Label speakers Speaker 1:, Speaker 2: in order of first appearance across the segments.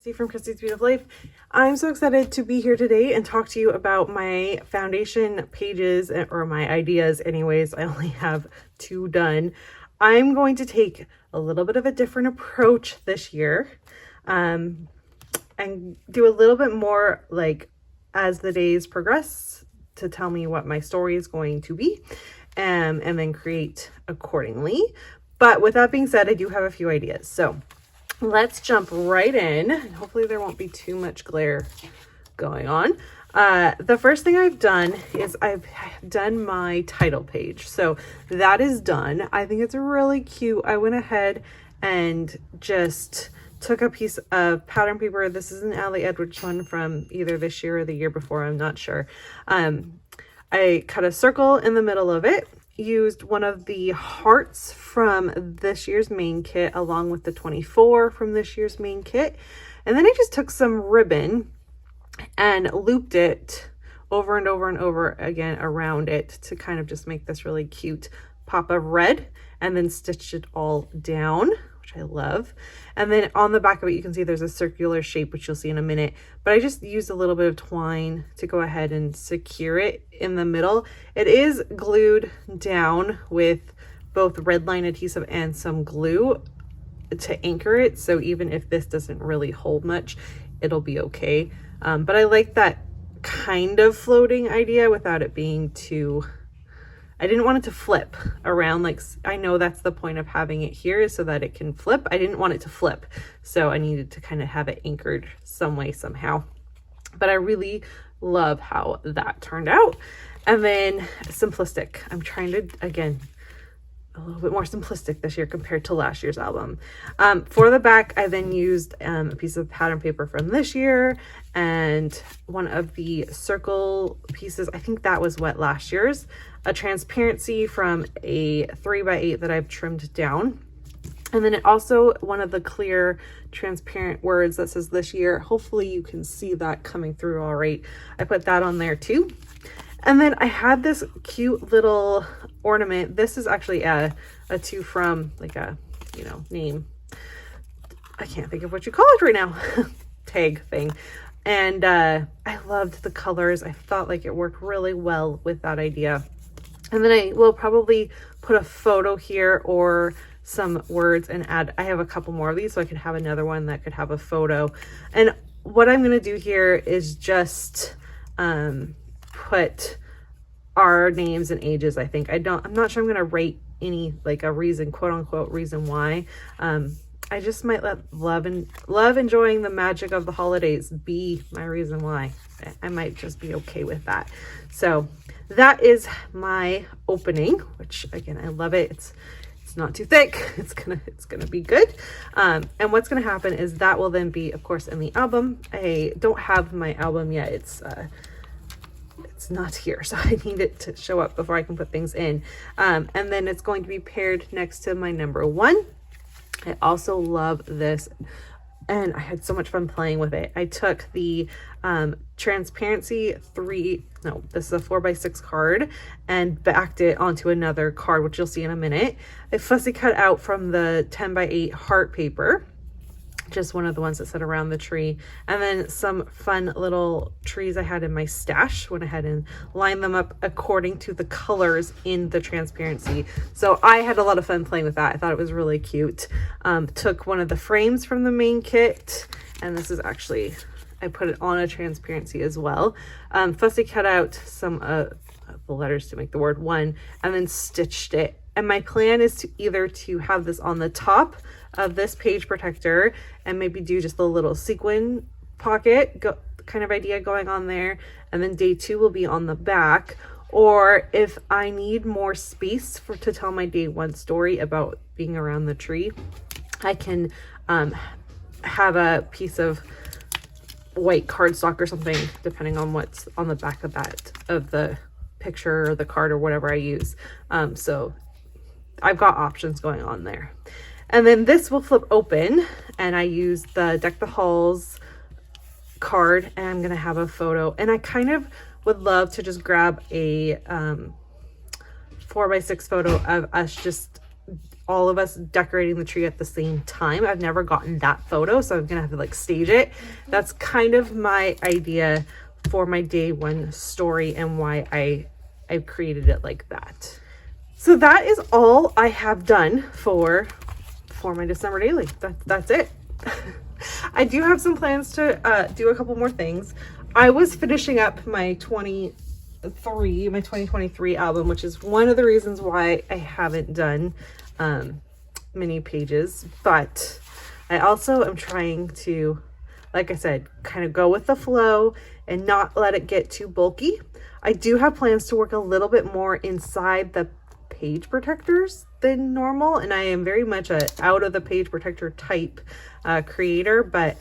Speaker 1: From Christy's Beautiful Life. I'm so excited to be here today and talk to you about my foundation pages, or my ideas anyways. I only have 2 done. I'm going to take a little bit of a different approach this year and do a little bit more like as the days progress to tell me what my story is going to be and then create accordingly. But with that being said, I do have a few ideas. So let's jump right in. Hopefully there won't be too much glare going on. The first thing I've done is I've done my title page. So that is done. I think it's really cute. I went ahead and just took a piece of pattern paper. This is an Allie Edwards one from either this year or the year before. I'm not sure. I cut a circle in the middle of it, used one of the hearts from this year's main kit along with the 24 from this year's main kit, and then I just took some ribbon and looped it over and over and over again around it to kind of just make this really cute pop of red, and then stitched it all down, which I love. And then on the back of it you can see there's a circular shape, which you'll see in a minute, but I just used a little bit of twine to go ahead and secure it in the middle. It is glued down with both red line adhesive and some glue to anchor it, so even if this doesn't really hold much, it'll be okay. But I like that kind of floating idea without it being too, I didn't want it to flip around. Like, I know that's the point of having it here, is so that it can flip. I didn't want it to flip, so I needed to kind of have it anchored some way, somehow. But I really love how that turned out. And then simplistic. I'm trying to, again, a little bit more simplistic this year compared to last year's album. For the back, I then used a piece of pattern paper from this year and one of the circle pieces. I think that was what last year's. A transparency from a 3x8 that I've trimmed down. And then it also, one of the clear transparent words that says this year. Hopefully you can see that coming through all right. I put that on there too. And then I had this cute little ornament. This is actually a to from, like a, you know, name. I can't think of what you call it right now. Tag thing. And I loved the colors. I thought like it worked really well with that idea. And then I will probably put a photo here or some words and add, I have a couple more of these, so I could have another one that could have a photo. And what I'm going to do here is just put our names and ages. I think I'm not sure I'm going to rate any, like a reason, quote unquote reason why. I just might let love enjoying the magic of the holidays be my reason why. I might just be okay with that. So that is my opening, which again, I love it. It's not too thick. It's gonna be good. And what's gonna happen is that will then be, of course, in the album. I don't have my album yet. It's not here, so I need it to show up before I can put things in. And then it's going to be paired next to my number 1. I also love this, and I had so much fun playing with it. I took the transparency this is a 4x6 card, and backed it onto another card, which you'll see in a minute. I fussy cut out from the 10x8 heart paper, just one of the ones that sit around the tree, and then some fun little trees I had in my stash. Went ahead and lined them up according to the colors in the transparency. So I had a lot of fun playing with that. I thought it was really cute. Took one of the frames from the main kit, and this is actually, I put it on a transparency as well. Fussy cut out some of the letters to make the word 1, and then stitched it. And my plan is to either have this on the top of this page protector and maybe do just a little sequin pocket kind of idea going on there, and then day 2 will be on the back. Or if I need more space to tell my day 1 story about being around the tree, I can have a piece of white cardstock or something, depending on what's on the back of the picture or the card or whatever I use. So I've got options going on there. And then this will flip open, and I use the Deck the Halls card, and I'm gonna have a photo. And I kind of would love to just grab a 4x6 photo of us just all of us decorating the tree at the same time. I've never gotten that photo, so I'm gonna have to like stage it. That's kind of my idea for my day one story and why I created it like that. So that is all I have done for my December daily. That's it. I do have some plans to do a couple more things. I was finishing up my 2023 album, which is one of the reasons why I haven't done mini pages, but I also am trying to, like I said, kind of go with the flow and not let it get too bulky. I do have plans to work a little bit more inside the page protectors than normal, and I am very much a out of the page protector type creator, but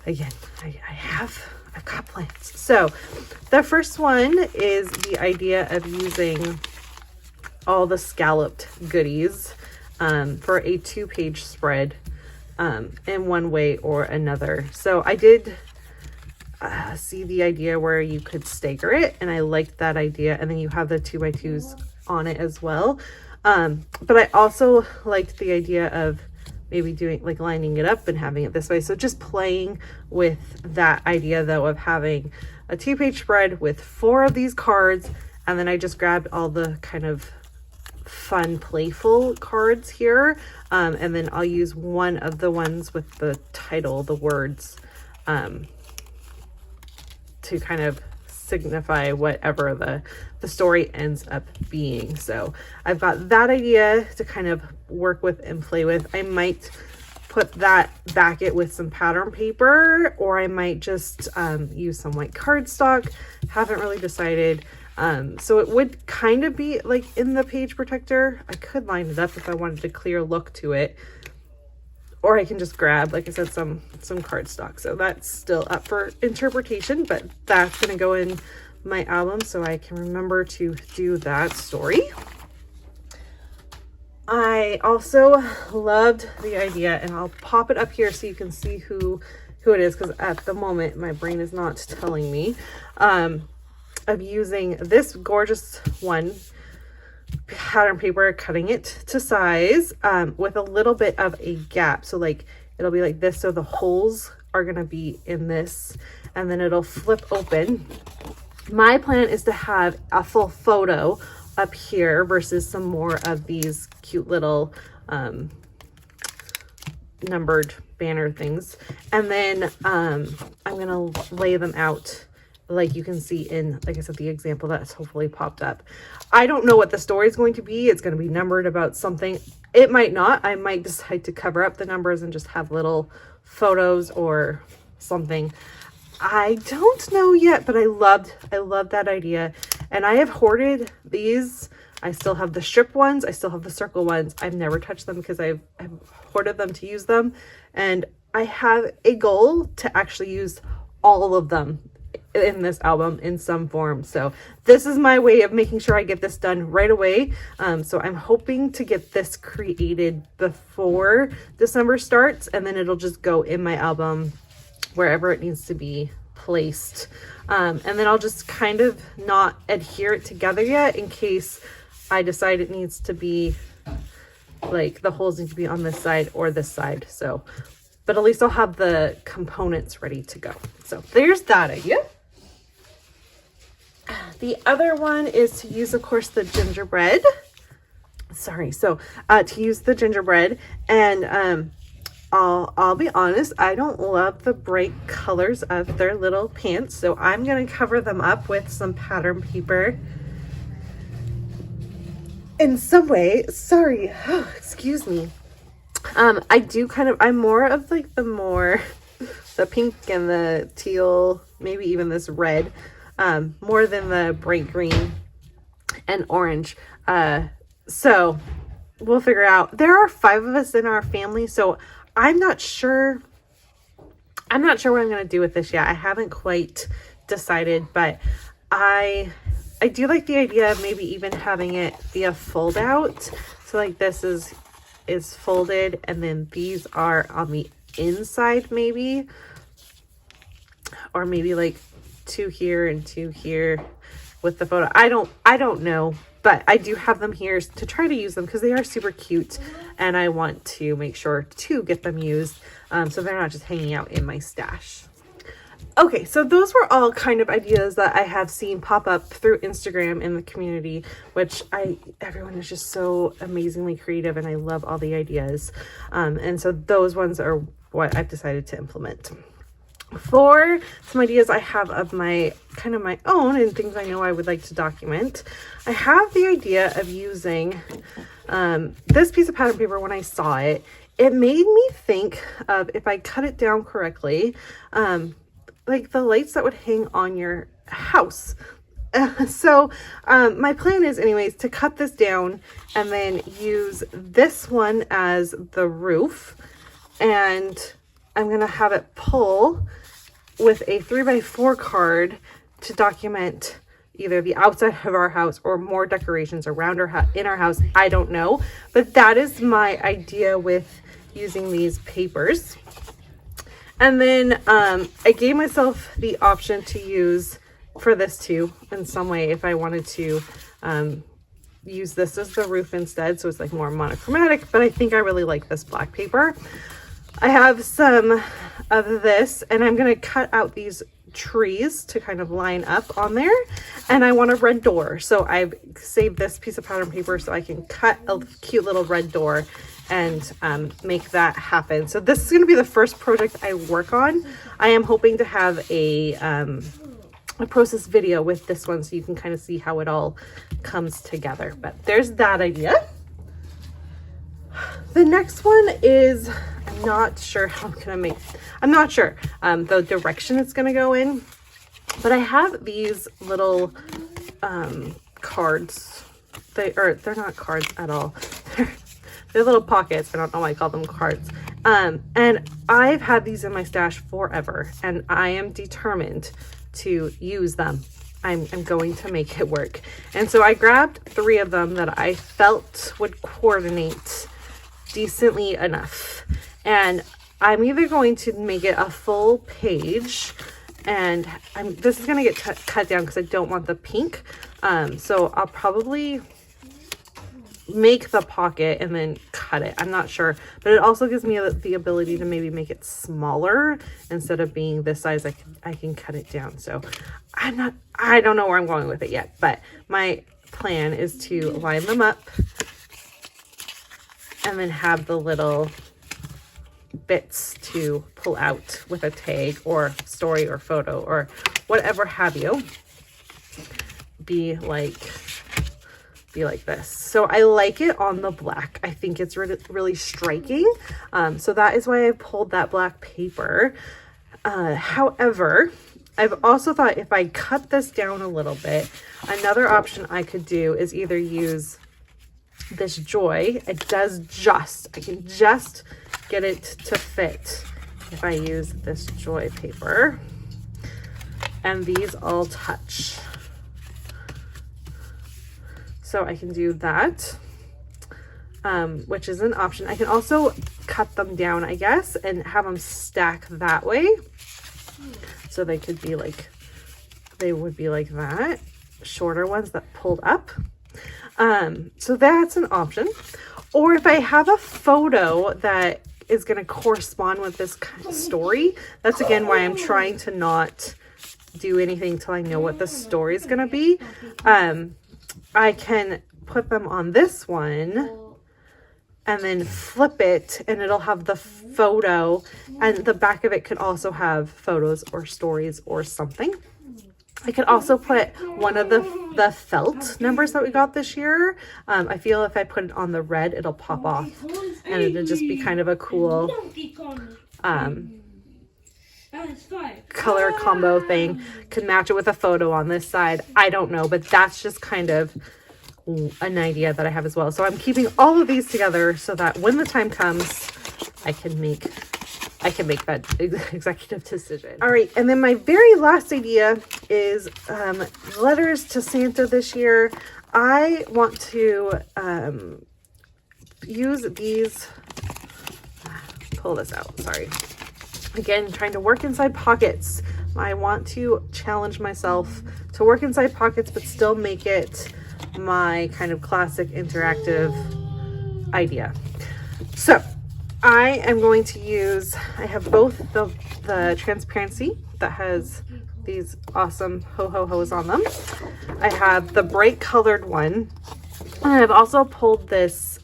Speaker 1: again, I've got plans. So the first one is the idea of using all the scalloped goodies for a 2-page spread in one way or another. So I did see the idea where you could stagger it, and I liked that idea, and then you have the 2x2s on it as well. But I also liked the idea of maybe doing like lining it up and having it this way. So just playing with that idea though of having a 2-page spread with 4 of these cards, and then I just grabbed all the kind of fun playful cards here, and then I'll use one of the ones with the title, the words, to kind of signify whatever the story ends up being. So I've got that idea to kind of work with and play with. I might put that back it with some pattern paper, or I might just use some white cardstock. Haven't really decided. So it would kind of be like in the page protector. I could line it up if I wanted a clear look to it, or I can just grab, like I said, some cardstock. So that's still up for interpretation, but that's going to go in my album so I can remember to do that story. I also loved the idea, and I'll pop it up here so you can see who it is, because at the moment my brain is not telling me, of using this gorgeous one pattern paper, cutting it to size with a little bit of a gap. So like it'll be like this, so the holes are going to be in this, and then it'll flip open. My plan is to have a full photo up here versus some more of these cute little numbered banner things, and then I'm gonna lay them out like you can see in, like I said, the example that's hopefully popped up. I don't know what the story is going to be. It's going to be numbered about something. It might not. I might decide to cover up the numbers and just have little photos or something. I don't know yet, but I loved that idea. And I have hoarded these. I still have the strip ones. I still have the circle ones. I've never touched them because I've hoarded them to use them. And I have a goal to actually use all of them in this album in some form. So this is my way of making sure I get this done right away. So I'm hoping to get this created before December starts, and then it'll just go in my album wherever it needs to be placed. And then I'll just kind of not adhere it together yet in case I decide it needs to be like the holes need to be on this side or this side. So, but at least I'll have the components ready to go. So there's that idea. The other one is to use, of course, the gingerbread. Sorry. So to use the gingerbread, and I'll be honest, I don't love the bright colors of their little pants. So I'm going to cover them up with some pattern paper in some way. Sorry. Oh, excuse me. I do kind of, I'm more of like the pink and the teal, maybe even this red, more than the bright green and orange. So we'll figure out. There are 5 of us in our family, so I'm not sure what I'm going to do with this yet. I haven't quite decided, but I do like the idea of maybe even having it be a fold out. So like this is folded, and then these are on the inside maybe, or maybe like 2 here and 2 here. with the photo. I don't know, but I do have them here to try to use them because they are super cute, and I want to make sure to get them used so they're not just hanging out in my stash. Okay, so those were all kind of ideas that I have seen pop up through Instagram in the community, which everyone is just so amazingly creative, and I love all the ideas. And so those ones are what I've decided to implement. For some ideas I have of my own and things I know I would like to document, I have the idea of using this piece of pattern paper. When I saw it, it made me think of, if I cut it down correctly, like the lights that would hang on your house. So my plan is anyways to cut this down and then use this one as the roof, and I'm gonna have it pull with a 3x4 card to document either the outside of our house or more decorations around in our house. I don't know, but that is my idea with using these papers. And then I gave myself the option to use for this too in some way if I wanted to use this as the roof instead, so it's like more monochromatic, but I think I really like this black paper. I have some of this, and I'm going to cut out these trees to kind of line up on there, and I want a red door, so I've saved this piece of pattern paper so I can cut a cute little red door and make that happen. So this is going to be the first project I work on. I am hoping to have a process video with this one so you can kind of see how it all comes together. But there's that idea. The next one is, I'm not sure how I'm not sure the direction it's going to go in, but I have these little cards. They're not cards at all. They're little pockets. I don't know why I call them cards. And I've had these in my stash forever, and I am determined to use them. I'm going to make it work. And so I grabbed 3 of them that I felt would coordinate decently enough. And I'm either going to make it a full page, and this is going to get cut down because I don't want the pink. So I'll probably make the pocket and then cut it. I'm not sure, but it also gives me the ability to maybe make it smaller. Instead of being this size, I can cut it down. So I don't know where I'm going with it yet, but my plan is to line them up and then have the little bits to pull out with a tag or story or photo or whatever have you be like this. So I like it on the black. I think it's really striking. So that is why I pulled that black paper. However, I've also thought if I cut this down a little bit, another option I could do is either use this Joy. I can just get it to fit if I use this Joy paper, and these all touch. So I can do that, which is an option. I can also cut them down, I guess, and have them stack that way. So they would be like that, shorter ones that pulled up. So that's an option. Or if I have a photo that is going to correspond with this story, that's again why I'm trying to not do anything till I know what the story is going to be. I can put them on this one and then flip it, and it'll have the photo, and the back of it could also have photos or stories or something. I could also put one of the felt numbers that we got this year. I feel if I put it on the red, it'll pop off, and it'll just be kind of a cool color combo thing. Could match it with a photo on this side. I don't know, but that's just kind of an idea that I have as well. So I'm keeping all of these together so that when the time comes, I can make that executive decision. All right, and then my very last idea is letters to Santa this year. I want to use these, pull this out, sorry. Again, trying to work inside pockets. I want to challenge myself to work inside pockets, but still make it my kind of classic interactive idea. So I am going to use, I have both the transparency that has these awesome ho-ho-hos on them. I have the bright colored one. And I've also pulled this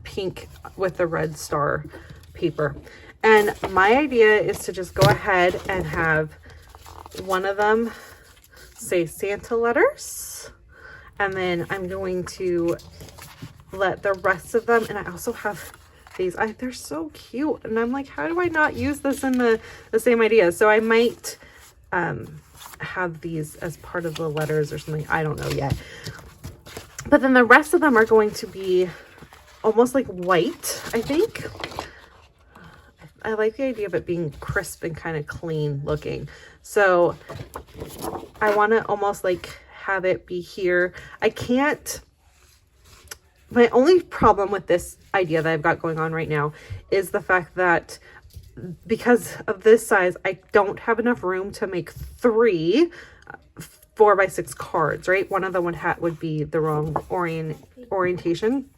Speaker 1: pink with the red star paper. And my idea is to just go ahead and have one of them say Santa letters. And then I'm going to let the rest of them, and I also have these, they're so cute. And I'm like, how do I not use this in the same idea? So I might have these as part of the letters or something. I don't know yet. But then the rest of them are going to be almost like white, I think. I like the idea of it being crisp and kind of clean looking. So I want to almost like have it be here. My only problem with this idea that I've got going on right now is the fact that because of this size, I don't have enough room to make 3 4x6 cards, right? One of them would be the wrong orientation.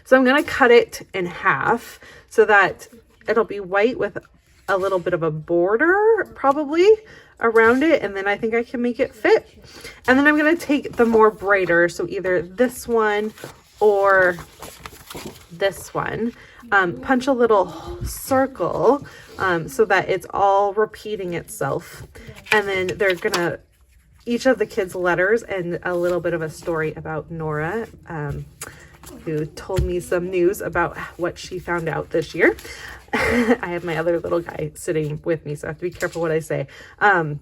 Speaker 1: So I'm going to cut it in half so that it'll be white with a little bit of a border probably around it. And then I think I can make it fit. And then I'm going to take the more brighter. So either this one or this one, punch a little circle so that it's all repeating itself. And then they're going to, each of the kids' letters and a little bit of a story about Nora, who told me some news about what she found out this year. I have my other little guy sitting with me, so I have to be careful what I say. I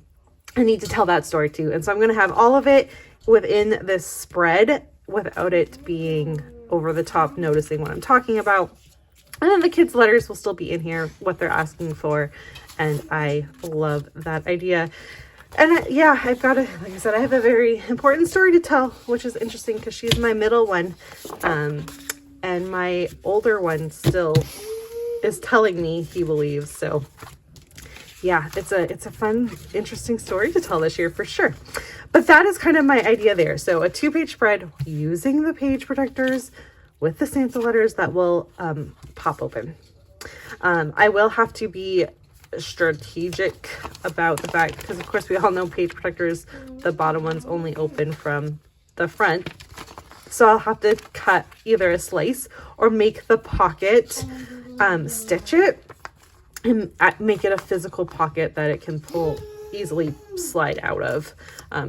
Speaker 1: need to tell that story too. And so I'm going to have all of it within this spread without it being over the top, noticing what I'm talking about. And then the kids' letters will still be in here, what they're asking for. And I love that idea. And yeah, I've got like I said, I have a very important story to tell, which is interesting because she's my middle one. And my older one still is telling me he believes. So yeah, it's a fun, interesting story to tell this year for sure. But that is kind of my idea there. So a 2-page spread using the page protectors with the Santa letters that will pop open. I will have to be strategic about the fact, because of course we all know page protectors, the bottom ones only open from the front. So I'll have to cut either a slice or make the pocket, stitch it and make it a physical pocket that it can easily slide out of.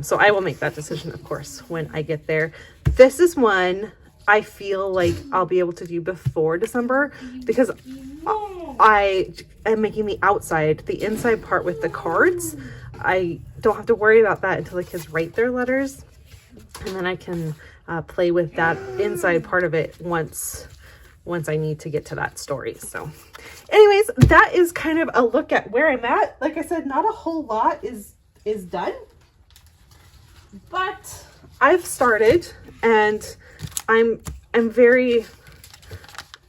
Speaker 1: So I will make that decision, of course, when I get there. This is one I feel like I'll be able to do before December because I am making the inside part with the cards. I don't have to worry about that until the kids write their letters. And then I can play with that inside part of it once I need to get to that story. So anyways, that is kind of a look at where I'm at. Like I said, not a whole lot is done, but I've started and I'm very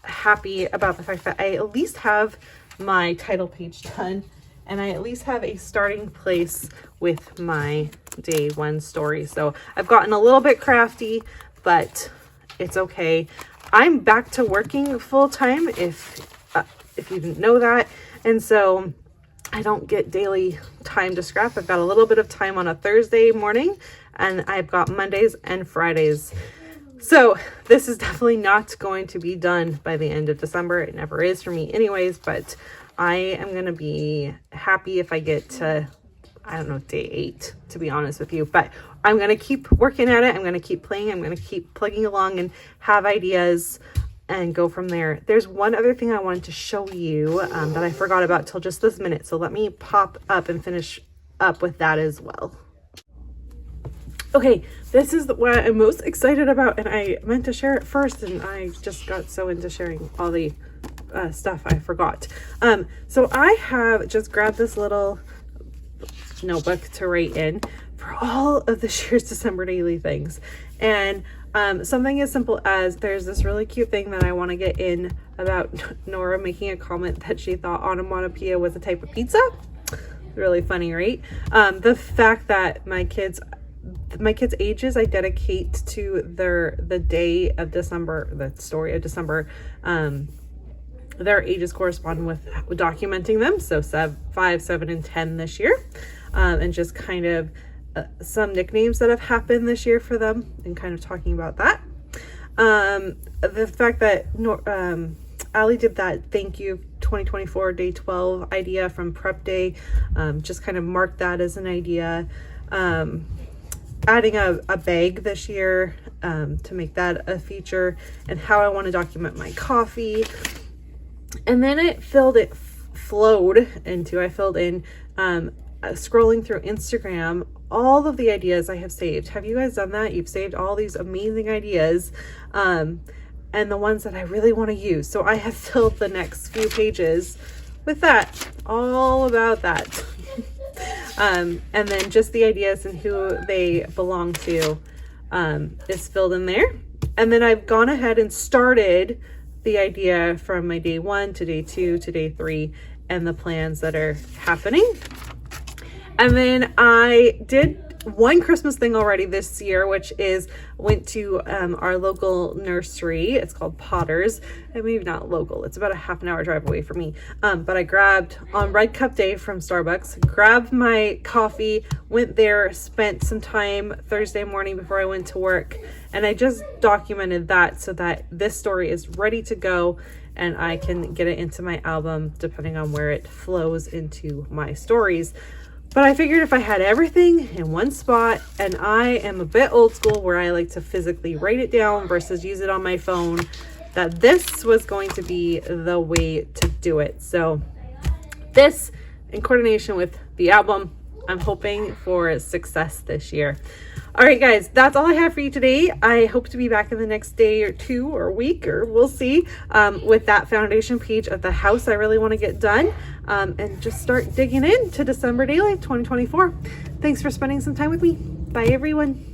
Speaker 1: happy about the fact that I at least have my title page done and I at least have a starting place with my day 1 story. So I've gotten a little bit crafty, but it's okay. I'm back to working full time if you didn't know that. And so I don't get daily time to scrap. I've got a little bit of time on a Thursday morning and I've got Mondays and Fridays. So this is definitely not going to be done by the end of December. It never is for me anyways, but I am going to be happy if I get to, I don't know, day 8, to be honest with you, but I'm going to keep working at it. I'm going to keep playing. I'm going to keep plugging along and have ideas and go from there. There's one other thing I wanted to show you that I forgot about till just this minute. So let me pop up and finish up with that as well. Okay, this is what I'm most excited about, and I meant to share it first, and I just got so into sharing all the stuff I forgot. So I have just grabbed this little notebook to write in for all of this year's December daily things, and Something as simple as there's this really cute thing that I want to get in about Nora making a comment that she thought onomatopoeia was a type of pizza. Really funny, right? The fact that my kids' ages I dedicate to the day of December, the story of December. Their ages correspond with documenting them. So 5, 7, and 10 this year. And just kind of some nicknames that have happened this year for them and kind of talking about that. The fact that Allie did that thank you 2024 day 12 idea from prep day, just kind of marked that as an idea. Adding a bag this year to make that a feature, and how I want to document my coffee. And then I filled in scrolling through Instagram all of the ideas I have saved. Have you guys done that? You've saved all these amazing ideas and the ones that I really want to use. So I have filled the next few pages with that, all about that. And then just the ideas and who they belong to is filled in there. And then I've gone ahead and started the idea from my day 1 to day 2 to day 3 and the plans that are happening. And then I did one Christmas thing already this year, which is went to our local nursery. It's called Potter's. And maybe not local, it's about a half an hour drive away from me. But I grabbed on Red Cup Day from Starbucks, grabbed my coffee, went there, spent some time Thursday morning before I went to work. And I just documented that so that this story is ready to go and I can get it into my album depending on where it flows into my stories. But I figured if I had everything in one spot, and I am a bit old school where I like to physically write it down versus use it on my phone, that this was going to be the way to do it. So this, in coordination with the album, I'm hoping for success this year. All right, guys, that's all I have for you today. I hope to be back in the next day or 2 or week, or we'll see, with that foundation page of the house I really want to get done, and just start digging into December Daily 2024. Thanks for spending some time with me. Bye, everyone.